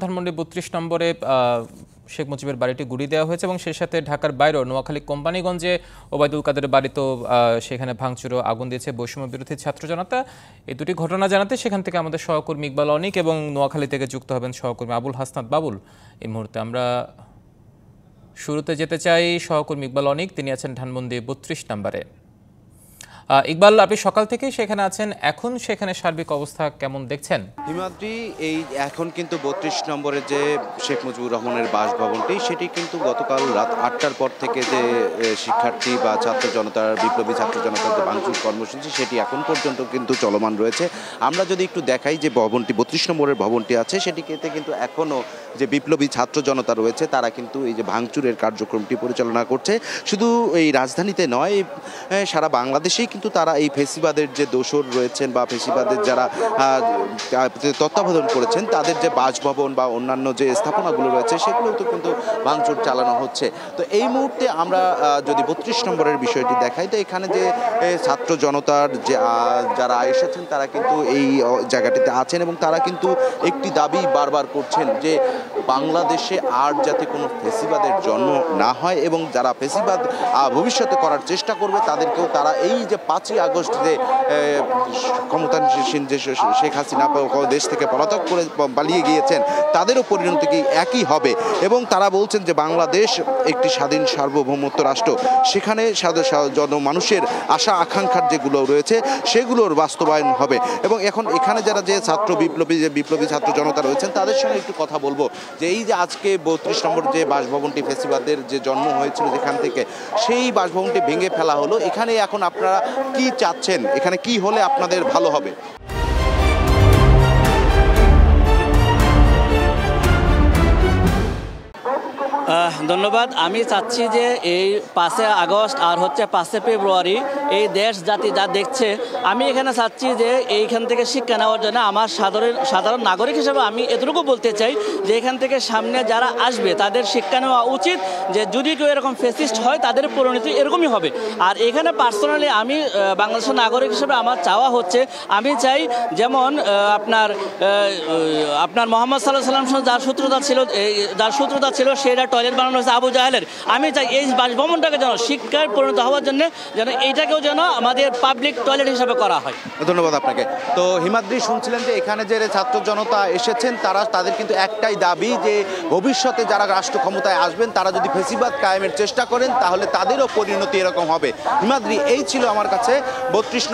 ধানমন্ডি ৩২ নম্বরে শেখ মুজিবের বাড়িটি গুড়িয়ে দেওয়া হয়েছে এবং সেই সাথে ঢাকার বাইরেও নোয়াখালী কোম্পানিগঞ্জে ওবায়দুল কাদেরের বাড়িতেও সেখানে ভাঙচুরও আগুন দিয়েছে বৈষম্য বিরোধী ছাত্র জনতা। এই দুটি ঘটনা জানাতে সেখান থেকে আমাদের সহকর্মী ইকবাল অনিক এবং নোয়াখালী থেকে যুক্ত হবেন সহকর্মী আবুল হাসনাত বাবুল। এই মুহূর্তে আমরা শুরুতে যেতে চাই সহকর্মী ইকবাল অনিক, তিনি আছেন ধানমন্ডি ৩২ নম্বরে। ইকবাল, আপনি সকাল থেকেই সেখানে আছেন, এখন সেখানে সার্বিক অবস্থা কেমন দেখছেন? হিমাদ্রি, এই এখন কিন্তু ৩২ নম্বরে যে শেখ মুজিবুর রহমানের বাসভবনটি, সেটি কিন্তু গতকাল রাত ৮টার পর থেকে যে শিক্ষার্থী বা ছাত্র জনতার, বিপ্লবী ছাত্র জনতার যে ভাঙচুর কর্মসূচি, সেটি এখন পর্যন্ত কিন্তু চলমান রয়েছে। আমরা যদি একটু দেখাই যে ভবনটি ৩২ নম্বরের ভবনটি আছে, সেটিতে কিন্তু এখনও যে বিপ্লবী ছাত্র জনতা রয়েছে তারা কিন্তু এই যে ভাঙচুরের কার্যক্রমটি পরিচালনা করছে। শুধু এই রাজধানীতে নয়, সারা বাংলাদেশেই কিন্তু তারা এই ফেসিবাদের যে দোসর রয়েছেন বা ফেসিবাদের যারা তত্ত্বাবধান করেছেন তাদের যে বাসভবন বা অন্যান্য যে স্থাপনাগুলো রয়েছে সেগুলোতে কিন্তু ভাঙচুর চালানো হচ্ছে। তো এই মুহূর্তে আমরা যদি ৩২ নম্বরের বিষয়টি দেখাই, তো এখানে যে ছাত্র জনতার যে যারা এসেছেন তারা কিন্তু এই জায়গাটিতে আছেন এবং তারা কিন্তু একটি দাবি বারবার করছেন যে বাংলাদেশে আর যাতে কোনো ফেসিবাদের জন্ম না হয় এবং যারা ফেসিবাদ ভবিষ্যতে করার চেষ্টা করবে তাদেরকেও তারা এই যে ৫ই আগস্ট যে ক্ষমতাসীন যে শেখ হাসিনা দেশ থেকে পলাতক করে পালিয়ে গিয়েছেন তাদেরও পরিণতি কি একই হবে। এবং তারা বলছেন যে বাংলাদেশ একটি স্বাধীন সার্বভৌমত্ব রাষ্ট্র, সেখানে মানুষের আশা আকাঙ্ক্ষার যেগুলো রয়েছে সেগুলোর বাস্তবায়ন হবে। এবং এখন এখানে যারা যে বিপ্লবী ছাত্র জনতা রয়েছেন তাদের সঙ্গে একটু কথা বলবো যে এই যে আজকে ৩২ নম্বর যে বাসভবনটি ফেসিবাদের যে জন্ম হয়েছিল যেখান থেকে, সেই বাসভবনটি ভেঙে ফেলা হলো। এখানে এখন আপনারা কি চাচ্ছেন, এখানে কি হলে আপনাদের ভালো হবে? ধন্যবাদ। আমি চাচ্ছি যে এই ৫ই আগস্ট আর ৫ই ফেব্রুয়ারি এই দেশ জাতি যা দেখছে, আমি এখানে চাচ্ছি যে এইখান থেকে শিক্ষা নেওয়ার জন্য আমার সাধারণ নাগরিক হিসেবে আমি এতটুকু বলতে চাই যে এখান থেকে সামনে যারা আসবে তাদের শিক্ষা নেওয়া উচিত যে যদি কেউ এরকম ফেসিস্ট হয় তাদের পরিণতি এরকমই হবে। আর এখানে পার্সোনালি আমি বাংলাদেশের নাগরিক হিসেবে আমার চাওয়া হচ্ছে, আমি চাই যেমন আপনার মোহাম্মদ সাল্লাল্লাহু আলাইহি ওয়াসাল্লাম যার শত্রুতা ছিল সেটা টয়লেট বানানো হয়েছে আবু জাহেলের। আমি চাই এই বাসভবনটাকে যেন শিক্ষায় পরিণত হওয়ার জন্য যেন এইটাকেও যেন আমাদের পাবলিক টয়লেট হিসাবে করা হয়। ধন্যবাদ আপনাকে। তো হিমাদ্রি, শুনছিলেন যে এখানে যে ছাত্র জনতা এসেছেন তাদের কিন্তু একটাই দাবি যে ভবিষ্যতে যারা রাষ্ট্র ক্ষমতায় আসবেন তারা যদি ফেসিবাদ কায়েমের চেষ্টা করেন তাহলে তাদেরও পরিণতি এরকম হবে। হিমাদ্রি, এই ছিল আমার কাছে ৩২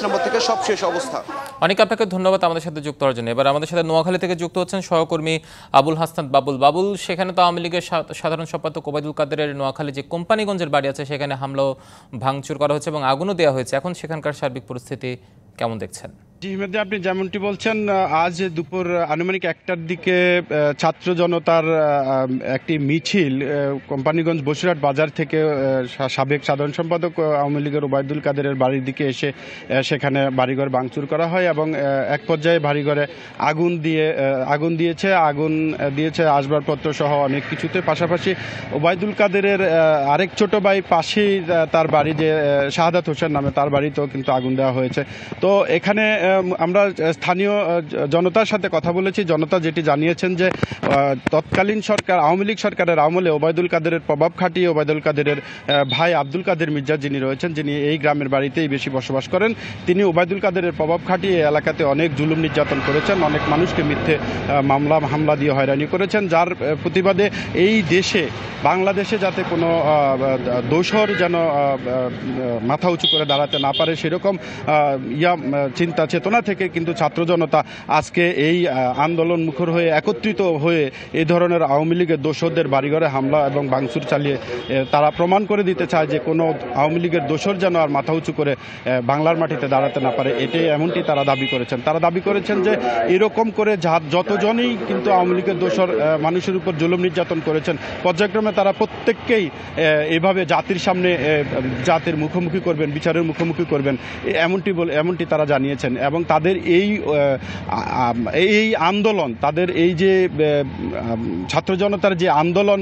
নম্বর থেকে সবশেষ অবস্থা। অনেক আপনাকে ধন্যবাদ আমাদের সাথে যুক্ত হওয়ার জন্য। এবার আমাদের সাথে নোয়াখালী থেকে যুক্ত হচ্ছেন সহকর্মী আবুল হাসনাত বাবুল। সেখানে তো আওয়ামী লীগের সাধারণ সম্পাদক ওবায়দুল কাদেরের নোয়াখালী যে কোম্পানিগঞ্জের বাড়ি আছে সেখানে হামলাও ভাঙচুর করা হয়েছে এবং আগুনও দেওয়া হয়েছে। এখন সেখানকার সার্বিক পরিস্থিতি কেমন দেখছেন? জি হিমাদ্রি, আপনি যেমনটি বলছেন, আজ দুপুর আনুমানিক ১টার দিকে ছাত্র জনতার একটি মিছিল কোম্পানিগঞ্জ বসিরহাট বাজার থেকে সাবেক সাধারণ সম্পাদক আওয়ামী লীগের ওবায়দুল কাদেরের বাড়ির দিকে এসে সেখানে বাড়িঘর ভাঙচুর করা হয় এবং এক পর্যায়ে বাড়িঘরে আগুন দিয়েছে আসবাবপত্র সহ অনেক কিছুতে। পাশাপাশি ওবায়দুল কাদেরের আরেক ছোট ভাই পাশেই তার বাড়ি, যে শাহাদাত হোসেন নামে, তার বাড়িতেও কিন্তু আগুন দেওয়া হয়েছে। তো এখানে আমরা স্থানীয় জনতার সাথে কথা বলেছি। জনতা যেটি জানিয়েছেন যে তৎকালীন সরকার, আওয়ামী লীগ সরকারের আমলে ওবায়দুল কাদেরের প্রভাব খাটিয়ে ওবায়দুল কাদেরের ভাই আব্দুল কাদের মির্জা যিনি রয়েছেন, যিনি এই গ্রামের বাড়িতেই বেশি বসবাস করেন, তিনি ওবায়দুল কাদেরের প্রভাব খাটিয়ে এলাকাতে অনেক জুলুম নির্যাতন করেছেন, অনেক মানুষকে মিথ্যে হামলা দিয়ে হয়রানি করেছেন, যার প্রতিবাদে এই দেশে বাংলাদেশে যাতে কোনো দোসর যেন মাথা উঁচু করে দাঁড়াতে না পারে সেরকম চিন্তা চেতনা থেকে কিন্তু ছাত্র জনতা আজকে এই আন্দোলন মুখর হয়ে একত্রিত হয়ে এই ধরনের আওয়ামী লীগের দোসরদের বাড়িঘরে হামলা এবং ভাঙচুর চালিয়ে তারা প্রমাণ করে দিতে চায় যে কোনো আওয়ামী লীগের দোসর যেন আর মাথা উঁচু করে বাংলার মাটিতে দাঁড়াতে না পারে। এমনটি তারা দাবি করেছেন। তারা দাবি করেছেন যে এরকম করে যতজনই কিন্তু আওয়ামী লীগের দোসর মানুষের উপর জুলুম নির্যাতন করেছেন, পর্যায়ক্রমে তারা প্রত্যেককেই এভাবে জাতির সামনে জাতির মুখোমুখি করবেন, বিচারের মুখোমুখি করবেন, এমনটি তারা জানিয়েছেন। এবং তাদের এই আন্দোলন, তাদের এই যে ছাত্র জনতার যে আন্দোলন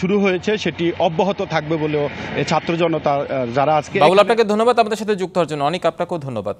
শুরু হয়েছে সেটি অব্যাহত থাকবে বলেও ছাত্র জনতা যারা আজকে। আপনাকে ধন্যবাদ আমাদের সাথে যুক্ত হওয়ার জন্য। অনেক আপনাকেও ধন্যবাদ।